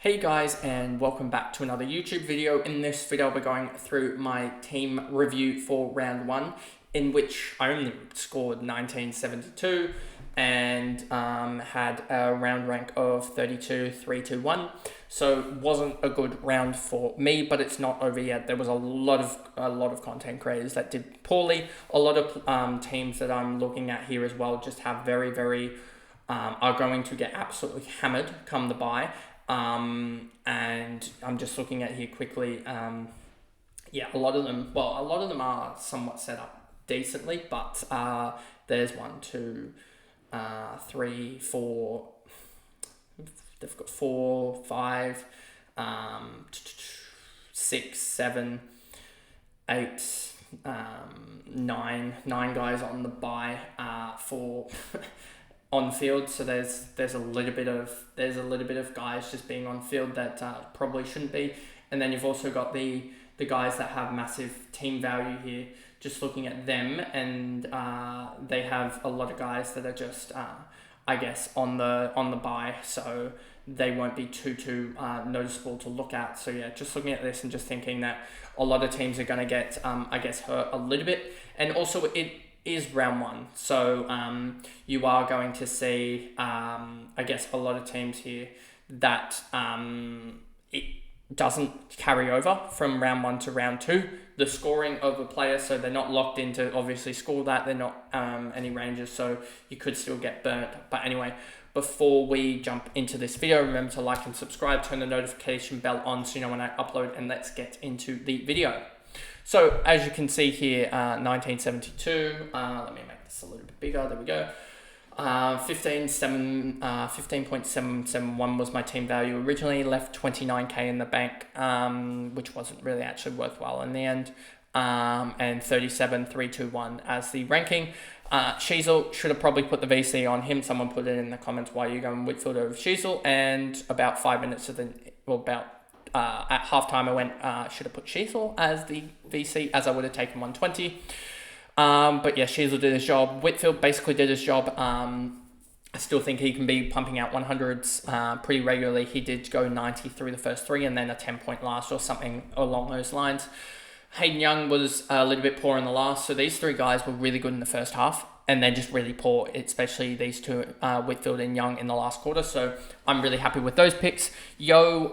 Hey guys, and welcome back to another YouTube video. In this video, we're going through my team review for round one, in which I only scored 1972 and had a round rank of 32,321. So wasn't a good round for me, but it's not over yet. There was a lot of content creators that did poorly. A lot of teams that I'm looking at here as well just have very are going to get absolutely hammered come the bye. And I'm just looking at here quickly. A lot of them are somewhat set up decently, but there's 1, 2, 3, 4. They've got 4, 5, 6, 7, 8, 9 guys on the bye for on field. So there's a little bit of guys just being on field that probably shouldn't be, and then you've also got the guys that have massive team value here. Just looking at them, and they have a lot of guys that are just I guess on the bye, so they won't be too noticeable to look at. So yeah, just looking at this and just thinking that a lot of teams are going to get I guess hurt a little bit, and also it is round one, so you are going to see I guess a lot of teams here that it doesn't carry over from round one to round two, the scoring of a player, so they're not locked into obviously score that, they're not any ranges, so you could still get burnt. But anyway, before we jump into this video, remember to like and subscribe, turn the notification bell on so you know when I upload, and let's get into the video. So as you can see here, 1972, let me make this a little bit bigger, there we go. 15.771 was my team value originally, left 29k in the bank, which wasn't really actually worthwhile in the end, and 37,321 as the ranking. Sheasel should have probably put the VC on him. Someone put it in the comments, why are you going Whitfield over Sheasel? And about 5 minutes of at halftime I went, should have put Sheasel as the VC, as I would have taken 120. But yeah, Sheasel did his job. Whitfield basically did his job. I still think he can be pumping out 100s pretty regularly. He did go 90 through the first 3 and then a 10-point last or something along those lines. Hayden Young was a little bit poor in the last. So these 3 guys were really good in the first half, and they're just really poor, especially these 2, Whitfield and Young, in the last quarter. So I'm really happy with those picks. Yo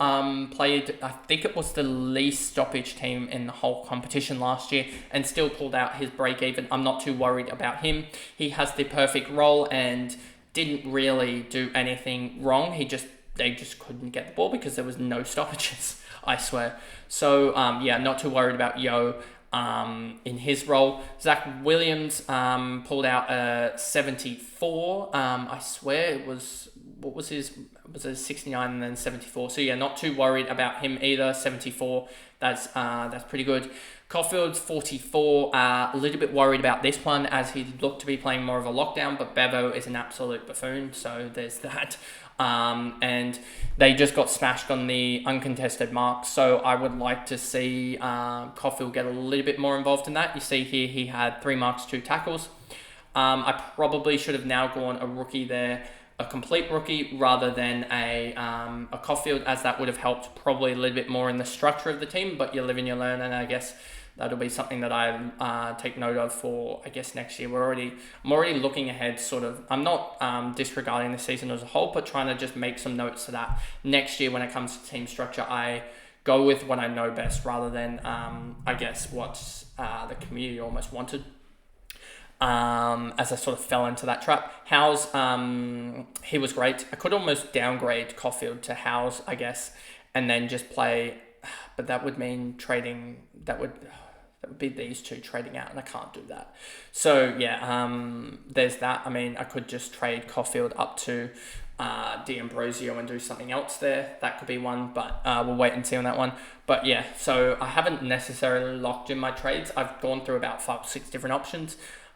played, I think it was the least stoppage team in the whole competition last year, and still pulled out his break even. I'm not too worried about him. He has the perfect role and didn't really do anything wrong. They just couldn't get the ball because there was no stoppages, I swear. So yeah, not too worried about Yo in his role. Zach Williams pulled out a 74. I swear it was, what was his, was it 69 and then 74? So yeah, not too worried about him either. 74, that's pretty good. Caulfield's 44, a little bit worried about this one as he looked to be playing more of a lockdown, but Bevo is an absolute buffoon, so there's that. And they just got smashed on the uncontested marks, so I would like to see Caulfield get a little bit more involved in that. You see here he had 3 marks, 2 tackles. I probably should have now gone a rookie there, a complete rookie, rather than a Caulfield, as that would have helped probably a little bit more in the structure of the team, but you live and you learn, and I guess that'll be something that I take note of for, I guess, next year. I'm already looking ahead, sort of. I'm not disregarding the season as a whole, but trying to just make some notes so that next year when it comes to team structure, I go with what I know best rather than, I guess, what the community almost wanted. As I sort of fell into that trap. Howes, he was great. I could almost downgrade Caulfield to Howes, I guess, and then just play, but that would mean trading, that would be these 2 trading out, and I can't do that. So yeah, there's that. I mean, I could just trade Caulfield up to D'Ambrosio and do something else there. That could be one, but we'll wait and see on that one. But yeah, so I haven't necessarily locked in my trades. I've gone through about 5 or 6 different options.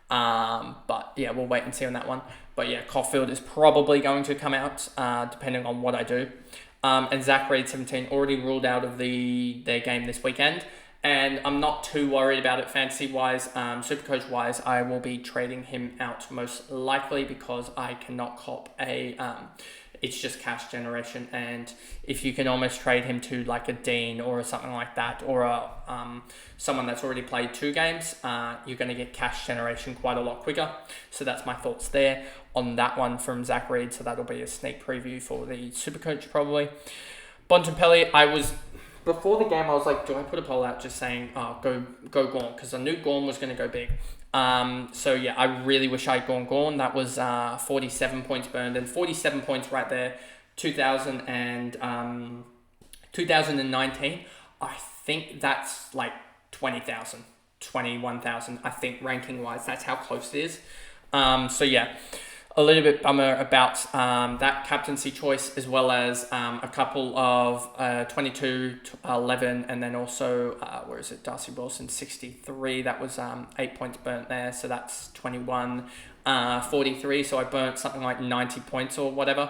But yeah, we'll wait and see on that one. But yeah, Caulfield is probably going to come out, depending on what I do. And Zach Reed 17 already ruled out of their game this weekend. And I'm not too worried about it fantasy-wise. Supercoach-wise, I will be trading him out most likely because I cannot cop a it's just cash generation. And if you can almost trade him to like a Dean or something like that, or a someone that's already played 2 games, you're going to get cash generation quite a lot quicker. So that's my thoughts there on that one from Zach Reed. So that'll be a sneak preview for the Supercoach probably. Bontempelli, before the game, I was like, do I put a poll out just saying, go Gawn? Because I knew Gawn was going to go big. So yeah, I really wish I'd gone Gawn. That was 47 points burned, and 47 points right there. 2019, I think that's like 20,000, 21,000, I think, ranking-wise. That's how close it is. So yeah, a little bit bummer about that captaincy choice, as well as a couple of 22, 11, and then also, Darcy Wilson, 63. That was 8 points burnt there, so that's 21, 43. So I burnt something like 90 points or whatever.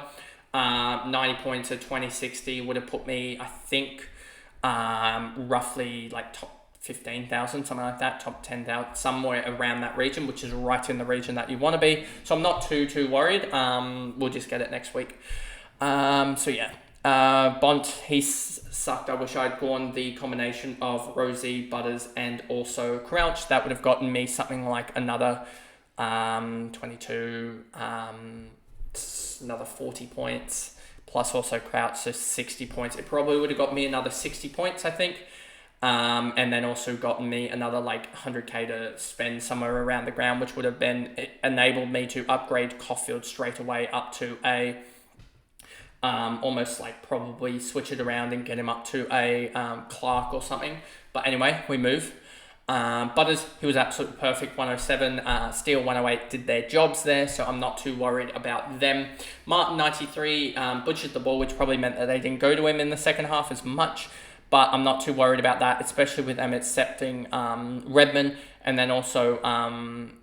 90 points at 2060 would have put me, I think, roughly like top 15,000, something like that, top 10,000, somewhere around that region, which is right in the region that you want to be. So I'm not too worried. We'll just get it next week. So yeah, Bont, he sucked. I wish I'd gone the combination of Rosie, Butters, and also Crouch. That would have gotten me something like another 22, another 40 points, plus also Crouch, so 60 points. It probably would have got me another 60 points, I think. And then also gotten me another like 100k to spend somewhere around the ground, which would have enabled me to upgrade Caulfield straight away up to a almost like probably switch it around and get him up to a Clark or something. But anyway, we move. Butters, he was absolutely perfect, 107. Steele, 108 did their jobs there, so I'm not too worried about them. Martin, 93, butchered the ball, which probably meant that they didn't go to him in the second half as much. But I'm not too worried about that, especially with them accepting Redmond, and then also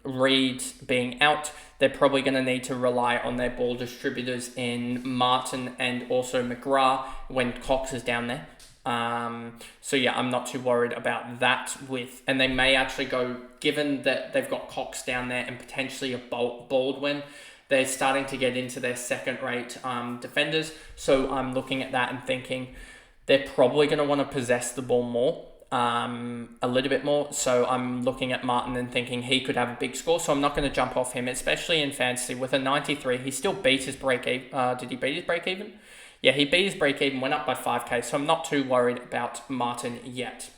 Reed being out. They're probably going to need to rely on their ball distributors in Martin and also McGrath when Cox is down there. So yeah, I'm not too worried about that and they may actually go, given that they've got Cox down there and potentially a Baldwin, they're starting to get into their second-rate defenders. So I'm looking at that and thinking, they're probably going to want to possess the ball more, a little bit more. So I'm looking at Martin and thinking he could have a big score. So I'm not going to jump off him, especially in fantasy. With a 93, he still beat his break-even. Did he beat his break-even? Yeah, he beat his break-even, went up by 5k. So I'm not too worried about Martin yet.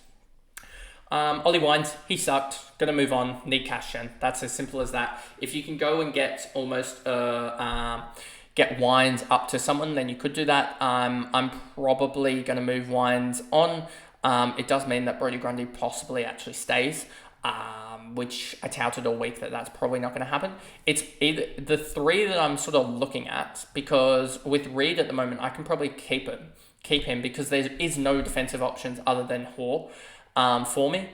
Ollie Wines, he sucked. Going to move on. Need cash gen. That's as simple as that. If you can go and get almost get Wines up to someone, then you could do that. I'm probably going to move Wines on. It does mean that Brodie Grundy possibly actually stays, which I touted all week that's probably not going to happen. It's either the 3 that I'm sort of looking at, because with Reed at the moment, I can probably keep him because there is no defensive options other than Hoare for me.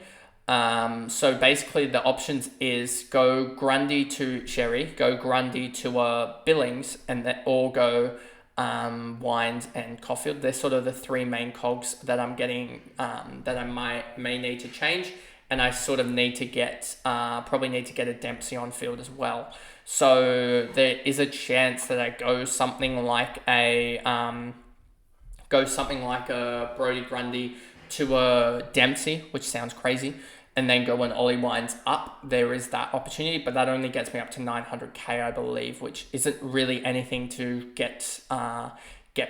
So basically the options is go Grundy to Sherry, go Grundy to Billings, or go Wines and Caulfield. They're sort of the 3 main cogs that I'm getting, that I may need to change. And I sort of need to get, probably need to get a Dempsey on field as well. So there is a chance that I go something like a Brodie Grundy to a Dempsey, which sounds crazy, and then go an Ollie Wines up. There is that opportunity, but that only gets me up to 900k, I believe, which isn't really anything to get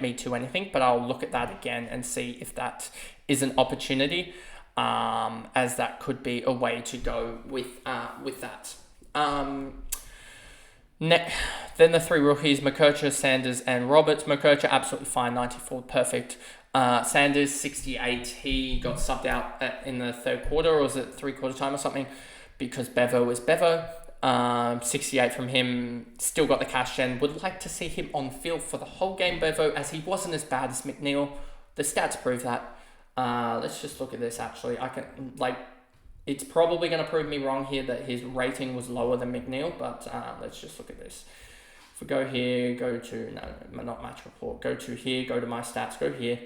me to anything. But I'll look at that again and see if that is an opportunity, as that could be a way to go with that. Then the 3 rookies, McKercher, Sanders, and Roberts. McKercher, absolutely fine, 94, perfect. Sanders, 68, he got subbed out in the third quarter, or was it 3/4 time or something, because Bevo is Bevo. 68 from him, still got the cash gen. Would like to see him on field for the whole game, Bevo, as he wasn't as bad as McNeil. The stats prove that. Let's just look at this, actually. It's probably going to prove me wrong here that his rating was lower than McNeil, but let's just look at this. If we go here, go to, not match report, go to here, go to my stats, go here,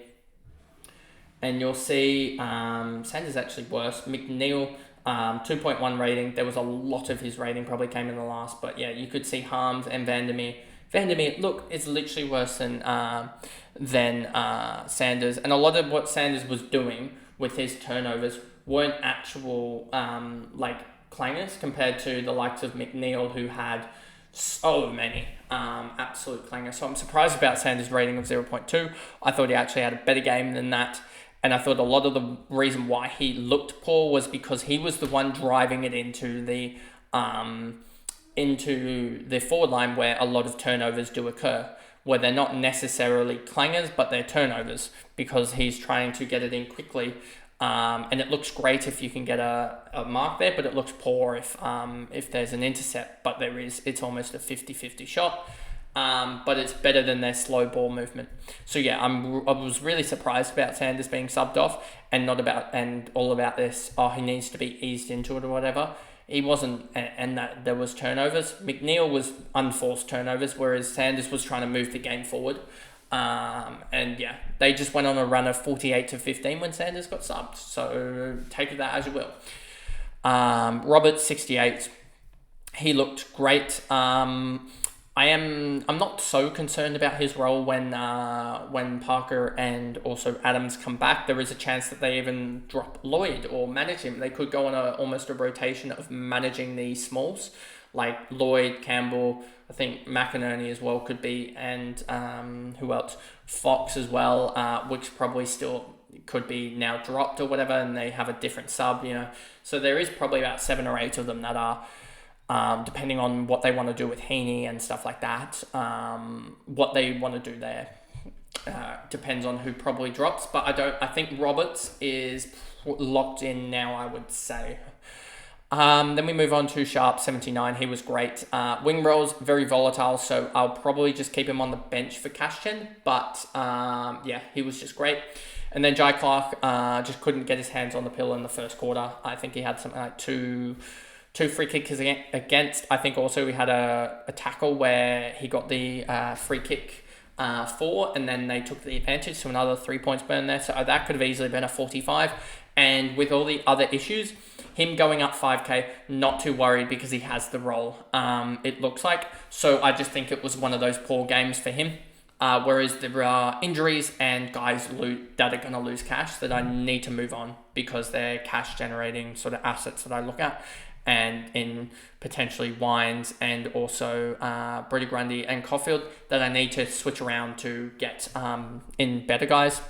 and you'll see Sanders actually worse. McNeil, 2.1 rating. There was a lot of his rating probably came in the last, but yeah, you could see Harms and Vandermeer Vandermeer, look, is literally worse than Sanders, and a lot of what Sanders was doing with his turnovers weren't actual like clangers compared to the likes of McNeil, who had so many absolute clangers. So I'm surprised about Sanders' rating of 0.2. I thought he actually had a better game than that. And I thought a lot of the reason why he looked poor was because he was the one driving it into the forward line, where a lot of turnovers do occur, where they're not necessarily clangers, but they're turnovers, because he's trying to get it in quickly. And it looks great if you can get a mark there, but it looks poor if there's an intercept. But it's almost a 50-50 shot. But it's better than their slow ball movement. So yeah, I was really surprised about Sanders being subbed off, and all about this. Oh, he needs to be eased into it or whatever. He wasn't, and that there was turnovers. McNeil was unforced turnovers, whereas Sanders was trying to move the game forward. And yeah, they just went on a run of 48-15 when Sanders got subbed. So take that as you will. Roberts 68. He looked great. I'm not so concerned about his role when Parker and also Adams come back. There is a chance that they even drop Lloyd or manage him. They could go on almost a rotation of managing the smalls, like Lloyd, Campbell. I think McInerney as well could be, and who else? Fox as well, which probably still could be now dropped or whatever, and they have a different sub, So there is probably about 7 or 8 of them that are. Depending on what they want to do with Heaney and stuff like that, what they want to do there depends on who probably drops. But I think Roberts is locked in now, I would say. Then we move on to Sharp 79. He was great. Wing rolls, very volatile, so I'll probably just keep him on the bench for cash gen. But yeah, he was just great. And then Jai Clark just couldn't get his hands on the pill in the first quarter. I think he had something like two free kicks against. I think also we had a tackle where he got the free kick for, and then they took the advantage, so another 3 points burned there. So that could have easily been a 45. And with all the other issues, him going up 5k, not too worried because he has the role, it looks like. So I just think it was one of those poor games for him. Whereas there are injuries and guys that are going to lose cash that I need to move on because they're cash generating sort of assets that I look at. And in potentially Wines and also Brody Grundy and Caulfield that I need to switch around to get in better guys.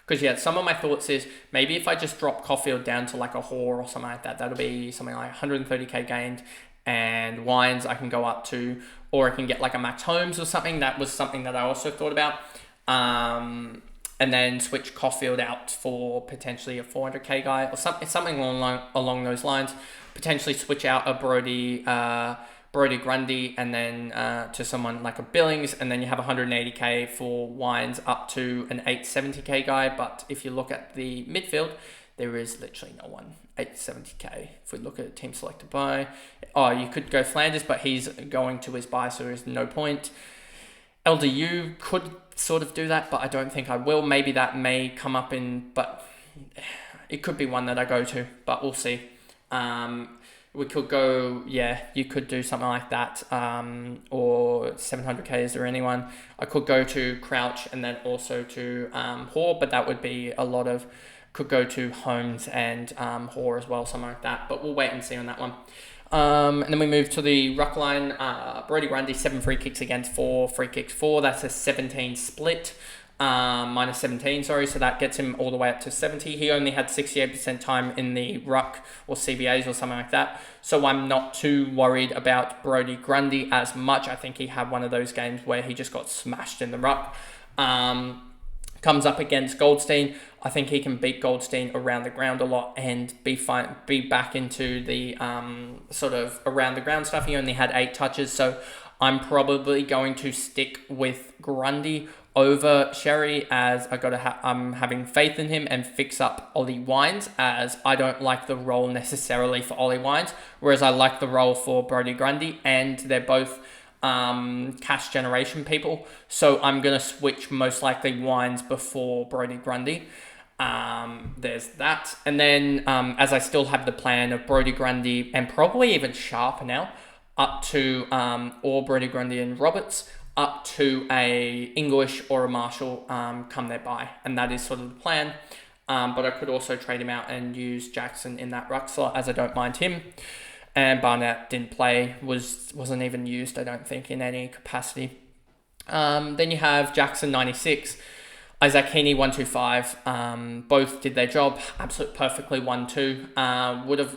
Because yeah, some of my thoughts is maybe if I just drop Caulfield down to like a Hoare or something like that, that'll be something like 130k gained, and Wines I can go up to, or I can get like a Max Holmes or something. That was something that I also thought about. And then switch Caulfield out for potentially a 400k guy or something along those lines. Potentially switch out a Brody Grundy and then to someone like a Billings, and then you have 180k for Wines up to an 870k guy. But if you look at the midfield, there is literally no one 870k. If we look at team selected by, you could go Flanders, but he's going to his buy, so there's no point. LDU could sort of do that, but I don't think I will. Maybe that may come up but it could be one that I go to, but we'll see. We could go, you could do something like that, or 700k, is there anyone? I could go to Crouch and then also to Hoare, but that would be a lot of, could go to Holmes and Hoare as well, something like that, but we'll wait and see on that one. And then we move to the ruck line. Brody Grundy, 7 free kicks against 4 free kicks for. That's a 17 split. Minus 17, sorry. So that gets him all the way up to 70. He only had 68% time in the ruck or CBAs or something like that. So I'm not too worried about Brody Grundy as much. I think he had one of those games where he just got smashed in the ruck. Comes up against Goldstein. I think he can beat Goldstein around the ground a lot and be back into the sort of around the ground stuff. He only had 8 touches, so I'm probably going to stick with Grundy over Sherry, as I'm having faith in him, and fix up Ollie Wines, as I don't like the role necessarily for Ollie Wines, whereas I like the role for Brody Grundy, and they're both cash generation people. So I'm going to switch most likely Wines before Brody Grundy. There's that. And then as I still have the plan of Brody Grundy and probably even Sharp now, up to or Brody Grundy and Roberts, up to a English or a Marshall come their bye. And that is sort of the plan. But I could also trade him out and use Jackson in that ruck slot, as I don't mind him. And Barnett didn't play, wasn't even used, I don't think, in any capacity. Then you have Jackson 96, Isaac Heaney 125. Both did their job absolutely perfectly. 1-2. Would have.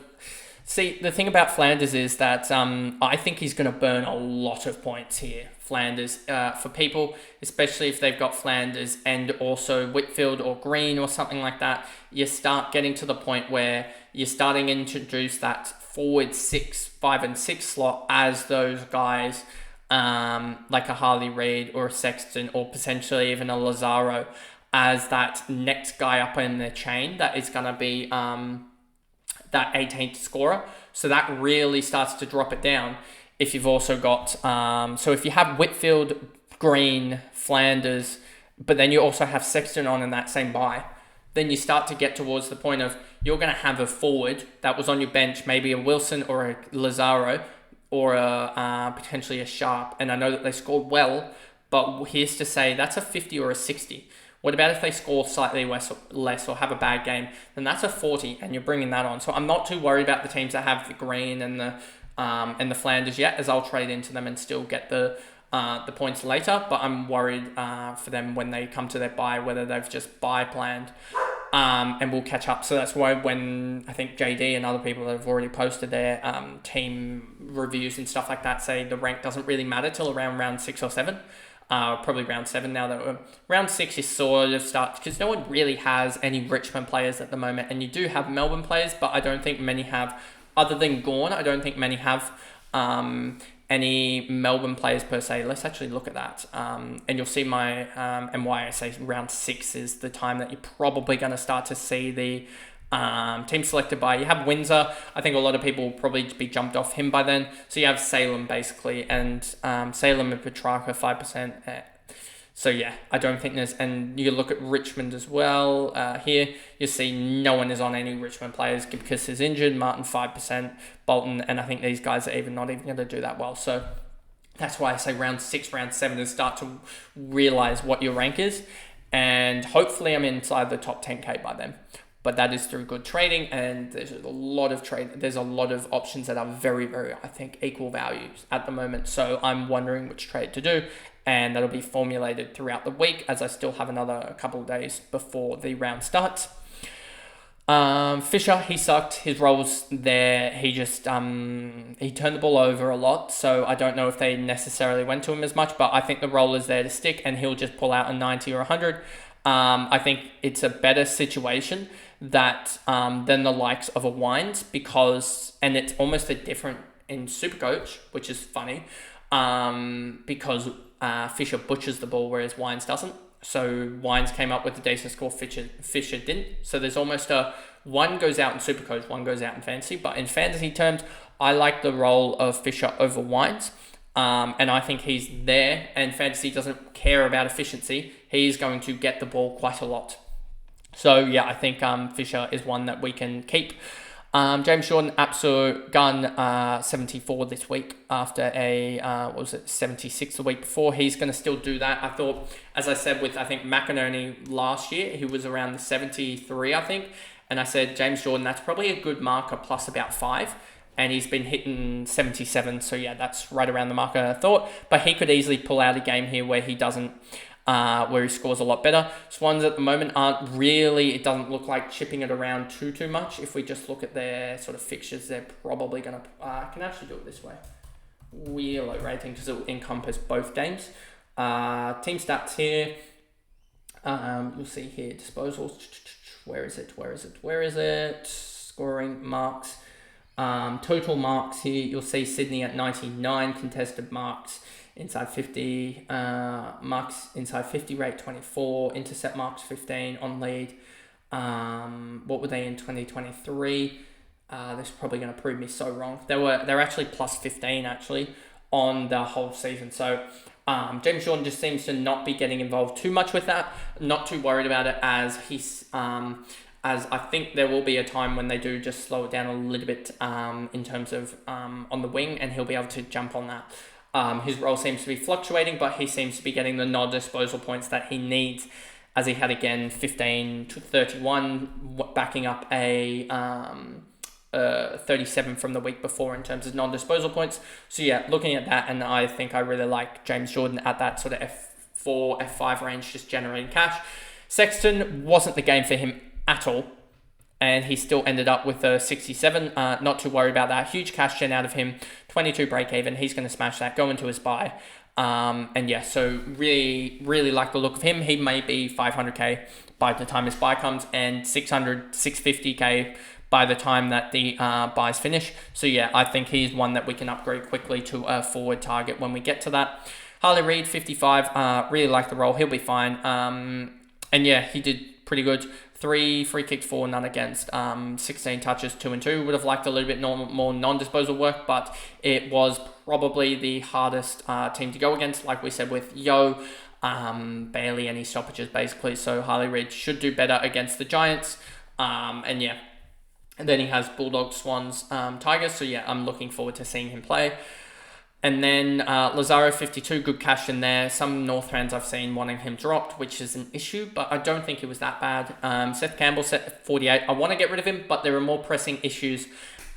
See, the thing about Flanders is that I think he's going to burn a lot of points here. Flanders, for people, especially if they've got Flanders and also Whitfield or Green or something like that, you start getting to the point where you're starting to introduce that forward 6, 5 and 6 slot as those guys, like a Harley Reid or a Sexton or potentially even a Lazaro, as that next guy up in the chain that is going to be that 18th scorer. So that really starts to drop it down. If you've also got, so if you have Whitfield, Green, Flanders, but then you also have Sexton on in that same bye, then you start to get towards the point of you're going to have a forward that was on your bench, maybe a Wilson or a Lazaro or a potentially a Sharp. And I know that they scored well, but here's to say that's a 50 or a 60. What about if they score slightly less or have a bad game? Then that's a 40 and you're bringing that on. So I'm not too worried about the teams that have the Green and the Flanders yet, as I'll trade into them and still get the points later. But I'm worried for them when they come to their bye, whether they've just bye planned, and we'll catch up. So that's why when I think JD and other people that have already posted their team reviews and stuff like that say the rank doesn't really matter till around round 6 or 7. Probably round 7 now. That round 6 is sort of starts because no one really has any Richmond players at the moment, and you do have Melbourne players, but I don't think many have. Other than Gawn, I don't think many have any Melbourne players per se. Let's actually look at that. And you'll see my, and why I say round 6 is the time that you're probably going to start to see the team selected by. You have Windsor. I think a lot of people will probably be jumped off him by then. So you have Salem basically, and Salem and Petrarca 5%. So yeah, I don't think there's, and you look at Richmond as well. Here you see no one is on any Richmond players. Gibcus is injured. Martin 5%, Bolton, and I think these guys are not even going to do that well. So that's why I say round 6, round 7 to start to realize what your rank is, and hopefully I'm inside the top 10k by then. But that is through good trading, and there's a lot of options that are very, very, I think, equal values at the moment. So I'm wondering which trade to do, and that'll be formulated throughout the week as I still have another couple of days before the round starts. Fisher, he sucked. His roles there, he just he turned the ball over a lot. So I don't know if they necessarily went to him as much, but I think the role is there to stick, and he'll just pull out a 90 or 100. I think it's a better situation that than the likes of a Wines, because, and it's almost a different in Supercoach, which is funny, because Fisher butchers the ball, whereas Wines doesn't. So Wines came up with a decent score, Fisher didn't. So there's almost a one goes out in Supercoach, one goes out in Fantasy. But in Fantasy terms, I like the role of Fisher over Wines. And I think he's there, and Fantasy doesn't care about efficiency. He's going to get the ball quite a lot. So yeah, I think Fisher is one that we can keep. James Jordan, absolute gun, 74 this week after a, 76 the week before. He's going to still do that. I thought, as I said with, I think, McInerney last year, he was around the 73, I think. And I said, James Jordan, that's probably a good marker plus about 5. And he's been hitting 77. So yeah, that's right around the marker I thought. But he could easily pull out a game here where he doesn't, where he scores a lot better. Swans at the moment aren't really, it doesn't look like chipping it around too much. If we just look at their sort of fixtures, they're probably going to, I can actually do it this way. Wheelo rating, because it will encompass both games. Team stats here. You'll see here, disposals. Where is it? Scoring marks. Total marks here, you'll see Sydney at 99, contested marks inside 50, marks inside 50 rate 24, intercept marks 15 on lead. What were they in 2023? This is probably going to prove me so wrong. They're actually plus 15 actually on the whole season. So James Jordan just seems to not be getting involved too much with that. Not too worried about it, as he's as I think there will be a time when they do just slow it down a little bit in terms of on the wing, and he'll be able to jump on that. His role seems to be fluctuating, but he seems to be getting the non-disposal points that he needs, as he had again 15 to 31, backing up a 37 from the week before in terms of non-disposal points. So yeah, looking at that, and I think I really like James Jordan at that sort of F4, F5 range, just generating cash. Sexton wasn't the game for him at all, and he still ended up with a 67. Not too worried about that. Huge cash gen out of him, 22 break even. He's going to smash that, go into his buy. And yeah, so really, really like the look of him. He may be 500k by the time his buy comes, and 600, 650k by the time that the buys finish. So yeah, I think he's one that we can upgrade quickly to a forward target when we get to that. Harley Reid, 55, really like the role. He'll be fine. And yeah, he did pretty good. 3 free kicks, 4 none against, 16 touches, 2 and 2. Would have liked a little bit more non-disposal work, but it was probably the hardest team to go against, like we said with Yo. Barely any stoppages basically, so Harley Reid should do better against the Giants. And yeah, and then he has Bulldogs, Swans, Tigers, so yeah, I'm looking forward to seeing him play. And then Lazaro, 52, good cash in there. Some North fans I've seen wanting him dropped, which is an issue, but I don't think it was that bad. Seth Campbell set at 48. I want to get rid of him, but there are more pressing issues,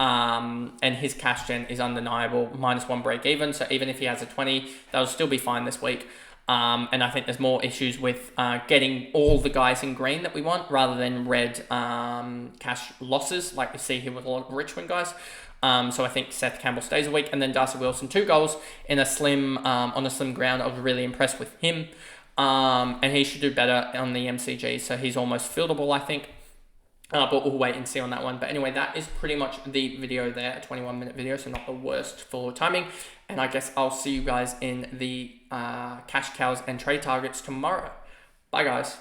and his cash gen is undeniable, -1 break even. So even if he has a 20, that'll still be fine this week. And I think there's more issues with getting all the guys in green that we want, rather than red cash losses like we see here with a lot of Richmond guys. So I think Seth Campbell stays a week, and then Darcy Wilson, 2 goals in a slim on a slim ground. I was really impressed with him, and he should do better on the MCG. So he's almost fieldable, I think. But we'll wait and see on that one. But anyway, that is pretty much the video there, a 21-minute video, so not the worst for timing. And I guess I'll see you guys in the cash cows and trade targets tomorrow. Bye, guys.